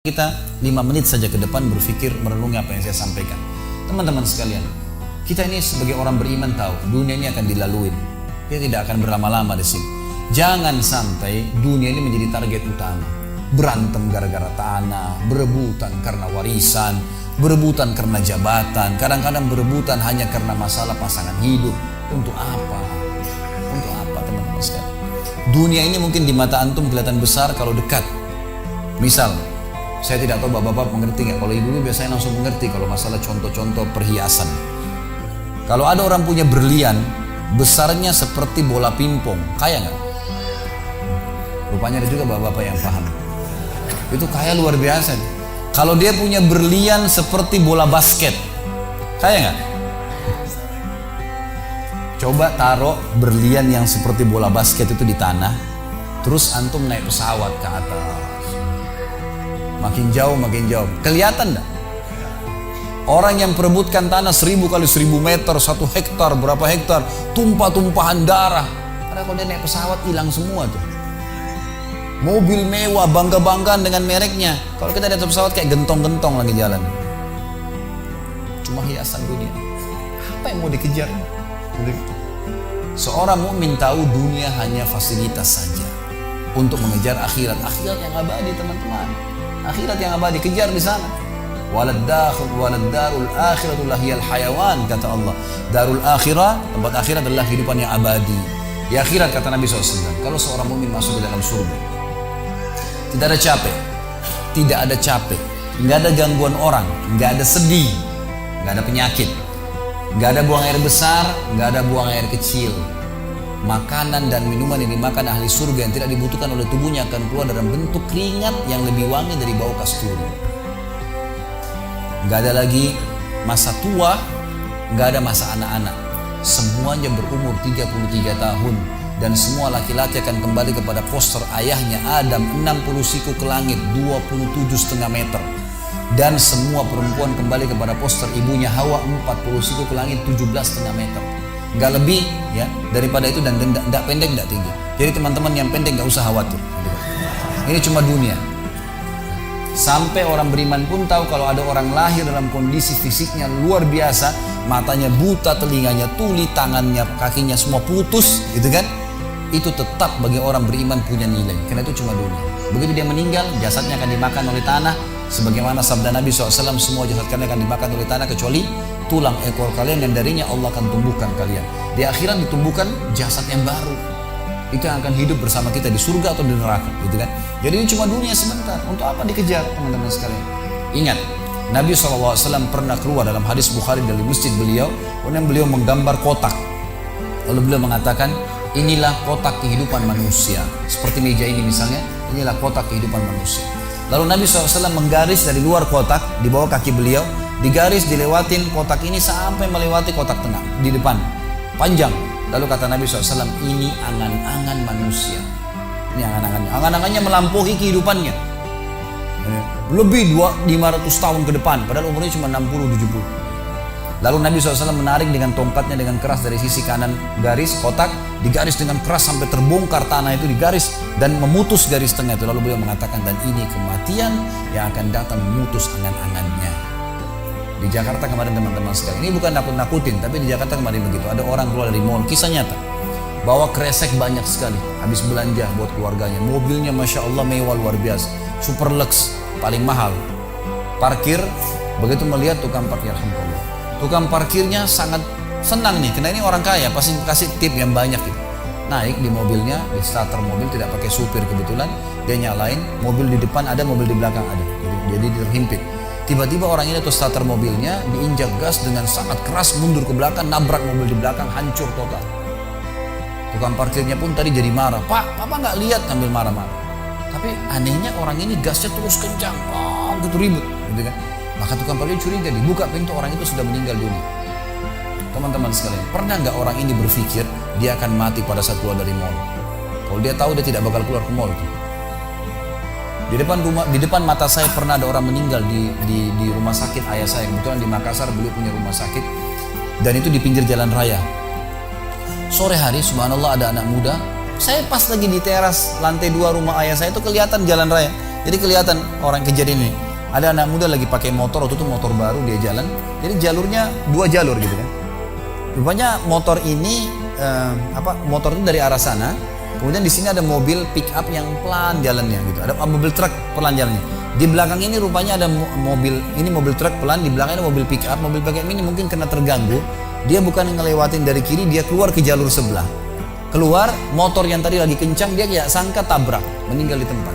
Kita 5 menit saja ke depan berpikir merenungi apa yang saya sampaikan. Teman-teman sekalian, kita ini sebagai orang beriman tahu dunia ini akan dilalui. Kita tidak akan berlama-lama di sini. Jangan sampai dunia ini menjadi target utama. Berantem gara-gara tanah, berebutan karena warisan, berebutan karena jabatan, kadang-kadang berebutan hanya karena masalah pasangan hidup. Untuk apa? Untuk apa teman-teman sekalian? Dunia ini mungkin di mata antum kelihatan besar kalau dekat. Misal, saya tidak tahu bapak-bapak mengerti nggak? Kalau ibu biasanya langsung mengerti kalau masalah contoh-contoh perhiasan. Kalau ada orang punya berlian, besarnya seperti bola pingpong, kaya nggak? Rupanya ada juga bapak-bapak yang paham. Itu kaya luar biasa. Kalau dia punya berlian seperti bola basket, kaya nggak? Coba taruh berlian yang seperti bola basket itu di tanah, terus antum naik pesawat ke atas. Makin jauh, kelihatan enggak? Orang yang perebutkan tanah 1000 kali 1000 meter, 1 hektar, berapa hektar, tumpah-tumpahan darah. Karena kalau dia naik pesawat hilang semua tuh. Mobil mewah, bangga-banggaan dengan mereknya. Kalau kita naik pesawat kayak gentong-gentong lagi jalan. Cuma hiasan dunia. Apa yang mau dikejar? Seorang mukmin tahu dunia hanya fasilitas saja untuk mengejar akhirat. Akhirat yang abadi teman-teman. Akhirat yang abadi, kejar di sana. Walad darul akhiratu lahiyal hayawan, kata Allah. Darul akhirah, tempat akhirat adalah kehidupan yang abadi. Di akhirat kata Nabi SAW, kalau seorang mukmin masuk ke dalam surga, tidak ada capek, nggak ada gangguan orang, nggak ada sedih, nggak ada penyakit, nggak ada buang air besar, nggak ada buang air kecil. Makanan dan minuman yang dimakan ahli surga yang tidak dibutuhkan oleh tubuhnya akan keluar dalam bentuk keringat yang lebih wangi dari bau kasturi. Gak ada lagi masa tua, gak ada masa anak-anak. Semuanya berumur 33 tahun. Dan semua laki-laki akan kembali kepada poster ayahnya Adam 60 siku ke langit 27,5 meter. Dan semua perempuan kembali kepada poster ibunya Hawa 40 siku ke langit 17,5 meter. Gak lebih ya daripada itu, dan tidak pendek tidak tinggi. Jadi teman-teman yang pendek gak usah khawatir. Ini cuma dunia. Sampai orang beriman pun tahu kalau ada orang lahir dalam kondisi fisiknya luar biasa, matanya buta, telinganya tuli, tangannya, kakinya semua putus, gitu kan? Itu tetap bagi orang beriman punya nilai. Karena itu cuma dunia. Begitu dia meninggal, jasadnya akan dimakan oleh tanah. Sebagaimana sabda Nabi SAW, semua jasad kalian akan dimakan oleh tanah kecuali tulang ekor kalian, dan darinya Allah akan tumbuhkan kalian. Di akhirat ditumbuhkan jasad yang baru. Itu yang akan hidup bersama kita di surga atau di neraka, gitu kan? Jadi ini cuma dunia sebentar. Untuk apa dikejar, teman-teman sekalian? Ingat, Nabi SAW pernah keluar dalam hadis Bukhari dari masjid beliau, kemudian beliau menggambar kotak. Lalu beliau mengatakan, inilah kotak kehidupan manusia. Seperti meja ini misalnya, inilah kotak kehidupan manusia. Lalu Nabi SAW menggaris dari luar kotak, di bawah kaki beliau, digaris, dilewatin kotak ini sampai melewati kotak tengah, di depan, panjang. Lalu kata Nabi SAW, ini angan-angan manusia. Ini angan-angannya. Angan-angannya melampaui kehidupannya. Lebih 500 tahun ke depan, padahal umurnya cuma 60-70. Lalu Nabi SAW menarik dengan tongkatnya dengan keras dari sisi kanan garis kotak, digaris dengan keras sampai terbongkar tanah itu, digaris dan memutus garis tengah itu. Lalu beliau mengatakan, dan ini kematian yang akan datang memutus angan-angannya. Di Jakarta kemarin teman-teman sekalian, ini bukan nakut-nakutin, tapi di Jakarta kemarin begitu. Ada orang keluar dari mall, kisah nyata, bawa kresek banyak sekali, habis belanja buat keluarganya. Mobilnya Masya Allah mewah luar biasa, super lux, paling mahal. Parkir, begitu melihat tukang parkir, alhamdulillah, tukang parkirnya sangat senang nih, karena ini orang kaya, pasti kasih tip yang banyak gitu. Naik di mobilnya, di starter mobil, tidak pakai supir kebetulan, dia nyalain, mobil di depan ada, mobil di belakang ada, jadi terhimpit. Tiba-tiba orang ini atau starter mobilnya diinjak gas dengan sangat keras, mundur ke belakang, nabrak mobil di belakang, hancur total. Tukang parkirnya pun tadi jadi marah, Pak, Papa nggak lihat, sambil marah-marah. Tapi anehnya orang ini gasnya terus kencang, gitu ribut, gitu kan? Maka tukang parkir curiga, dibuka pintu, orang itu sudah meninggal dunia. Teman-teman sekalian, pernah nggak orang ini berpikir dia akan mati pada saat keluar dari mall? Kalau dia tahu dia tidak bakal keluar ke mall tuh. Di depan mata saya pernah ada orang meninggal di rumah sakit ayah saya. Kebetulan di Makassar beliau punya rumah sakit, dan itu di pinggir jalan raya. Sore hari subhanallah ada anak muda. Saya pas lagi di teras lantai 2 rumah ayah saya itu kelihatan jalan raya. Jadi kelihatan orang kejadian ini. Ada anak muda lagi pakai motor, waktu itu motor baru dia jalan. Jadi jalurnya 2 jalur gitu kan. Rupanya motor ini motor itu dari arah sana. Kemudian di sini ada mobil pick up yang pelan jalannya gitu. Ada mobil truk pelan jalannya. Di belakang ini rupanya ada mobil truk pelan, di belakang ada mobil pick up. Mobil pick up ini mungkin kena terganggu. Dia bukan ngelewatin dari kiri, dia keluar ke jalur sebelah. Keluar, motor yang tadi lagi kencang, dia kayak sangka tabrak, meninggal di tempat.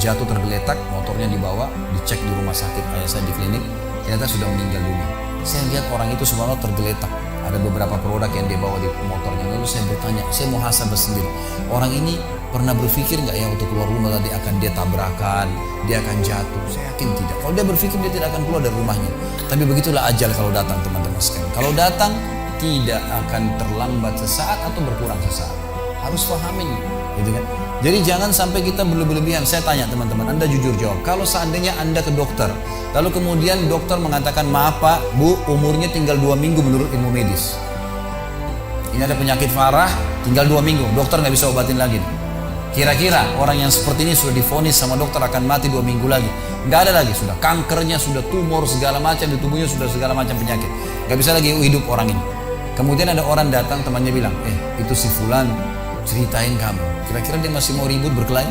Jatuh tergeletak, motornya dibawa, dicek di rumah sakit ayah saya di klinik, ternyata sudah meninggal dunia. Saya lihat orang itu subhanallah tergeletak. Ada beberapa produk yang dia bawa di motornya. Lalu saya bertanya, saya muhasabah sendiri. Orang ini pernah berpikir nggak ya untuk keluar rumah tadi akan dia tabrakan, dia akan jatuh? Saya yakin tidak. Kalau dia berpikir dia tidak akan keluar dari rumahnya. Tapi begitulah ajal kalau datang teman-teman sekalian. Kalau datang tidak akan terlambat sesaat atau berkurang sesaat. Harus pahamin, gitu kan? Jadi jangan sampai kita berlebihan. Saya tanya teman-teman, Anda jujur jawab. Kalau seandainya Anda ke dokter, lalu kemudian dokter mengatakan, maaf Pak, Bu, umurnya tinggal 2 minggu menurut ilmu medis. Ini ada penyakit parah, tinggal 2 minggu, dokter nggak bisa obatin lagi. Kira-kira orang yang seperti ini sudah divonis sama dokter akan mati 2 minggu lagi. Nggak ada lagi, sudah kankernya, sudah tumor segala macam di tubuhnya, sudah segala macam penyakit. Nggak bisa lagi hidup orang ini. Kemudian ada orang datang, temannya bilang, itu si Fulan ceritain kamu. Kira-kira dia masih mau ribut berkelahi?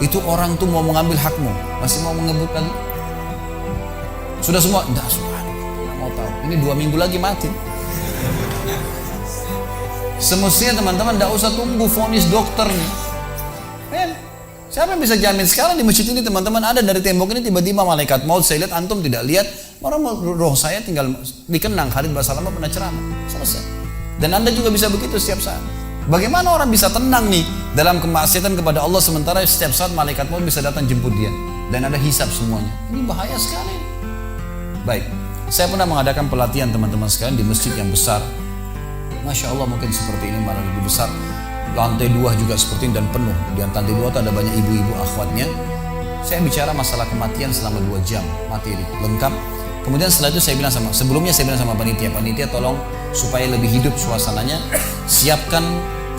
Itu orang tuh mau mengambil hakmu, masih mau mengebut lagi? Sudah semua? Enggak, sudah. Nggak mau tahu. Ini 2 minggu lagi mati. Semestinya teman-teman tidak usah tunggu vonis dokter nih. Siapa yang bisa jamin sekarang di masjid ini teman-teman ada dari tembok ini tiba-tiba malaikat maut, saya lihat antum tidak lihat, orang roh saya tinggal dikenang. Khalid Basalamah pernah ceramah, selesai. Dan Anda juga bisa begitu setiap saat. Bagaimana orang bisa tenang nih dalam kemaksiatan kepada Allah sementara setiap saat malaikat maut bisa datang jemput dia dan ada hisab semuanya. Ini bahaya sekali. Baik, saya pernah mengadakan pelatihan teman-teman sekalian di masjid yang besar. Masya Allah mungkin seperti ini malah lebih besar. Lantai 2 juga seperti ini dan penuh. Di lantai 2 itu ada banyak ibu-ibu akhwatnya. Saya bicara masalah kematian selama 2 jam materi lengkap. Kemudian setelah itu sebelumnya saya bilang sama panitia tolong supaya lebih hidup suasananya, siapkan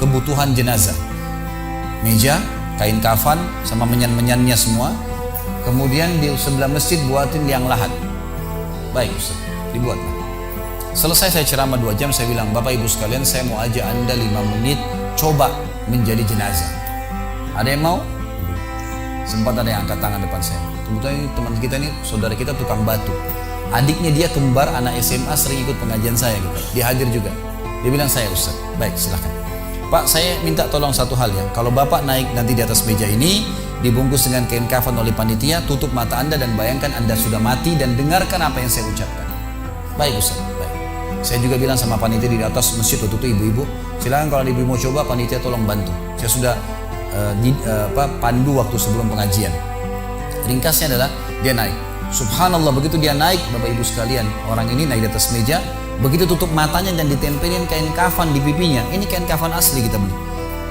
kebutuhan jenazah, meja, kain kafan, sama menyan-menyannya semua. Kemudian di sebelah masjid buatin liang lahat. Baik Ustaz, dibuatlah. Selesai saya ceramah 2 jam, saya bilang, Bapak Ibu sekalian, saya mau ajak Anda 5 menit coba menjadi jenazah. Ada yang mau? Sempat ada yang angkat tangan depan saya. Kebetulan ini teman kita ini, saudara kita tukang batu. Adiknya dia kembar anak SMA sering ikut pengajian saya gitu. Dia hadir juga. Dia bilang, saya Ustaz. Baik, silahkan. Pak, saya minta tolong satu hal ya. Kalau Bapak naik nanti di atas meja ini, dibungkus dengan kain kafan oleh panitia, tutup mata Anda dan bayangkan Anda sudah mati dan dengarkan apa yang saya ucapkan. Baik Ustaz, baik. Saya juga bilang sama panitia di atas masjid waktu itu, ibu-ibu, silakan kalau ibu mau coba, panitia tolong bantu. Saya sudah pandu waktu sebelum pengajian. Ringkasnya adalah dia naik. Subhanallah, begitu dia naik, Bapak Ibu sekalian, orang ini naik di atas meja, begitu tutup matanya dan ditempelin kain kafan di pipinya. Ini kain kafan asli kita beli.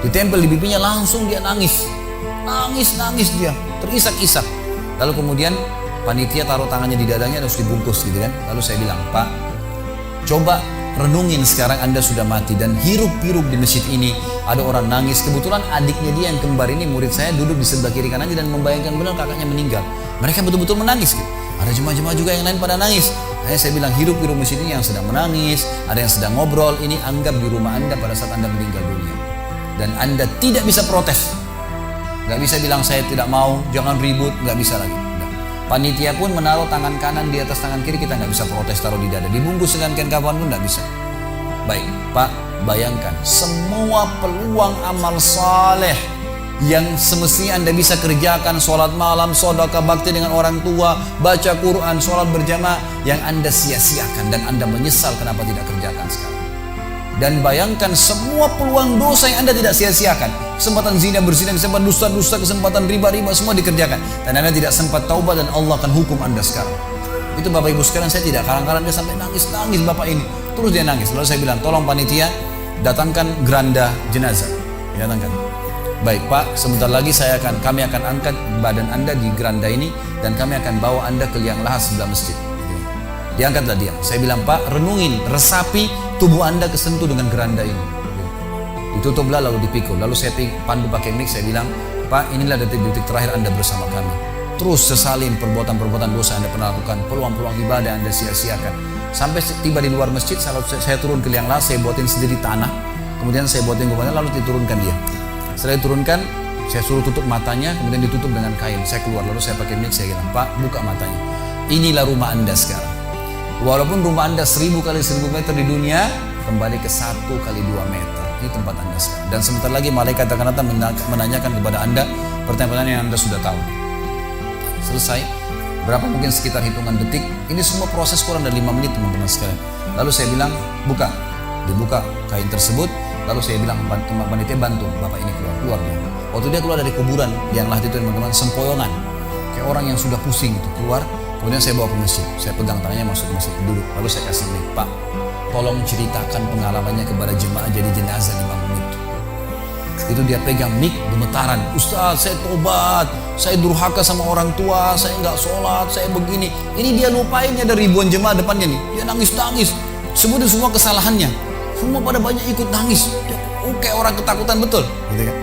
Ditempel di pipinya, langsung dia nangis dia, terisak-isak. Lalu kemudian panitia taruh tangannya di dadanya, harus dibungkus gitu kan. Lalu saya bilang, Pak, coba renungin sekarang Anda sudah mati dan hiruk-pikuk di masjid ini ada orang nangis. Kebetulan adiknya dia yang kembar ini murid saya duduk di sebelah kiri kanannya dan membayangkan benar kakaknya meninggal. Mereka betul-betul menangis gitu. Ada jemaah-jemaah juga yang lain pada nangis. Saya bilang hiruk-pikuk masjid ini yang sedang menangis, ada yang sedang ngobrol. Ini anggap di rumah Anda pada saat Anda meninggal dunia. Dan Anda tidak bisa protes. Gak bisa bilang saya tidak mau, jangan ribut, gak bisa lagi. Panitia pun menaruh tangan kanan di atas tangan kiri, kita nggak bisa protes taruh di dada. Dibungkus dengan kain kafan pun nggak bisa. Baik, Pak, bayangkan semua peluang amal saleh yang semestinya Anda bisa kerjakan, sholat malam, sedekah bakti dengan orang tua, baca Quran, sholat berjamaah, yang Anda sia-siakan dan Anda menyesal kenapa tidak kerjakan sekarang. Dan bayangkan semua peluang dosa yang Anda tidak sia-siakan. Kesempatan zina, berzina, kesempatan dusta-dusta, kesempatan riba-riba, semua dikerjakan. Dan Anda tidak sempat taubat dan Allah akan hukum Anda sekarang. Itu Bapak Ibu sekalian, saya tidak karang-karang dia sampai nangis-nangis Bapak ini. Terus dia nangis. Lalu saya bilang, tolong panitia datangkan geranda jenazah. Datangkan. Baik Pak, sebentar lagi kami akan angkat badan Anda di geranda ini dan kami akan bawa Anda ke liang lahat sebelah masjid. Diangkatlah dia. Saya bilang, Pak, renungin, resapi tubuh Anda kesentuh dengan geranda ini. Ditutuplah lalu dipikul. Lalu saya pandu pakai mic, saya bilang, Pak, inilah detik-detik terakhir Anda bersama kami. Terus sesalin perbuatan-perbuatan dosa Anda pernah lakukan, peluang-peluang ibadah Anda sia-siakan. Sampai tiba di luar masjid, saya turun ke liang lahat, saya buatin sendiri tanah, kemudian saya buatin gubahnya, lalu diturunkan dia. Setelah diturunkan, saya suruh tutup matanya, kemudian ditutup dengan kain. Saya keluar, lalu saya pakai mic, saya bilang, Pak, buka matanya. Inilah rumah Anda sekarang. Walaupun rumah Anda 1000 kali 1000 meter di dunia, kembali ke 1 kali 2 meter. Ini tempat Anda sekarang. Dan sebentar lagi malaikat akan datang menanyakan kepada Anda pertanyaan yang Anda sudah tahu. Selesai. Berapa mungkin sekitar hitungan detik. Ini semua proses kurang dari 5 menit teman-teman sekalian. Lalu saya bilang, buka. Dibuka kain tersebut. Lalu saya bilang, panitia bantu Bapak ini keluar dia. Waktu dia keluar dari kuburan yang lahat itu teman-teman, sempoyongan. Kayak orang yang sudah pusing itu keluar. Kemudian saya bawa ke masjid, saya pegang tangannya masuk ke masjid, duduk. Lalu saya kasih mic, Pak, tolong ceritakan pengalamannya kepada jemaah jadi jenazah 5 menit. Itu dia pegang mic, gemetaran. Ustaz, saya tobat, saya durhaka sama orang tua, saya nggak sholat, saya begini. Ini dia lupainnya dari ribuan jemaah depannya nih. Dia nangis-nangis, sebutin semua kesalahannya. Semua pada banyak ikut nangis. Dia, kayak orang ketakutan betul. Gitu kan?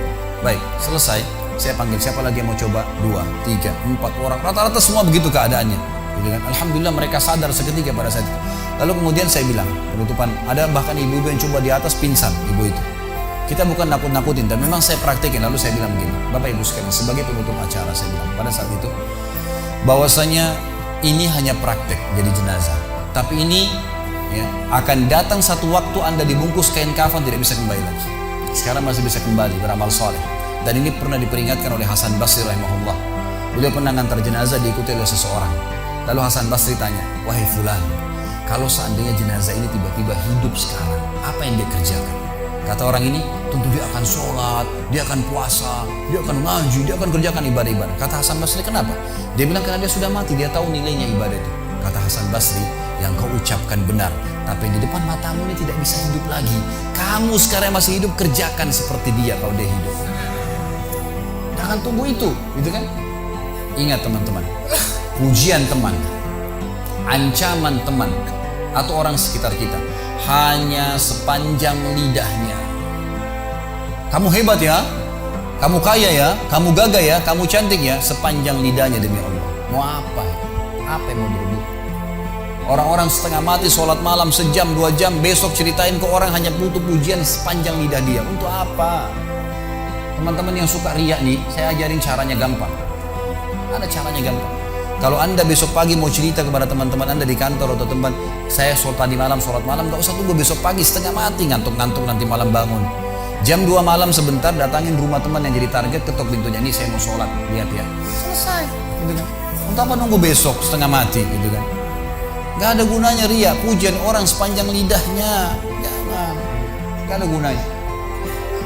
Baik, selesai. Saya panggil siapa lagi yang mau coba? 2, 3, 4 orang. Rata-rata semua begitu keadaannya. Gitu kan? Alhamdulillah mereka sadar seketika pada saat itu. Lalu kemudian saya bilang, penutupan, ada bahkan ibu-ibu yang coba di atas pingsan, ibu itu. Kita bukan nakut-nakutin, dan memang saya praktekin. Lalu saya bilang begini, Bapak Ibu sekalian, sebagai penutup acara saya bilang pada saat itu, bahwasanya ini hanya praktek jadi jenazah. Tapi ini ya, akan datang satu waktu Anda dibungkus kain kafan tidak bisa kembali lagi. Sekarang masih bisa kembali beramal soleh. Dan ini pernah diperingatkan oleh Hasan Basri rahimahullah. Beliau pernah ngantar jenazah diikuti oleh seseorang. Lalu Hasan Basri tanya, wahai fulan, kalau seandainya jenazah ini tiba-tiba hidup sekarang, apa yang dia kerjakan? Kata orang ini, tentu dia akan sholat, dia akan puasa, dia akan ngaji, dia akan kerjakan ibadah-ibadah. Kata Hasan Basri, kenapa? Dia bilang karena dia sudah mati, dia tahu nilainya ibadah itu. Kata Hasan Basri, yang kau ucapkan benar, tapi di depan matamu ini tidak bisa hidup lagi. Kamu sekarang masih hidup, kerjakan seperti dia kalau dia hidup. Jangan tunggu itu, gitu kan? Ingat teman-teman, pujian teman, ancaman teman, atau orang sekitar kita hanya sepanjang lidahnya. Kamu hebat ya, kamu kaya ya, kamu gagah ya, kamu cantik ya, sepanjang lidahnya demi Allah. Mau apa ya? Apa yang mau direbut? Orang-orang setengah mati sholat malam sejam 2 jam, besok ceritain ke orang hanya butuh pujian sepanjang lidah dia. Untuk apa? Teman-teman yang suka riak nih, saya ajarin caranya gampang. Ada caranya gampang. Kalau Anda besok pagi mau cerita kepada teman-teman Anda di kantor atau tempat, saya sholat tadi malam, sholat malam, gak usah tunggu besok pagi setengah mati, ngantuk-ngantuk nanti malam bangun. Jam 2 malam sebentar, datangin rumah teman yang jadi target, ketok pintunya, ini saya mau sholat, lihat ya. Selesai, gitu kan. Untuk apa nunggu besok setengah mati, gitu kan. Gak ada gunanya riak, pujian orang sepanjang lidahnya, jangan, gak ada gunanya.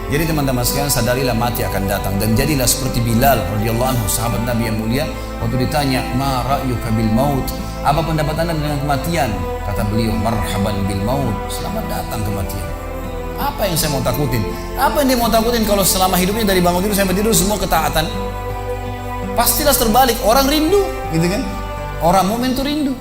Jadi teman-teman sekalian, sadarilah mati akan datang, dan jadilah seperti Bilal radhiyallahu anhu, sahabat Nabi yang mulia. Waktu ditanya, ma ra'yuka bil maut, apa pendapat Anda dengan kematian? Kata beliau, marhaban bil maut, selamat datang kematian. Apa yang saya mau takutin? Apa yang dia mau takutin kalau selama hidupnya dari bangun tidur sampai tidur semua ketaatan? Pastilah terbalik, orang rindu, gitu kan? Orang mukmin itu rindu.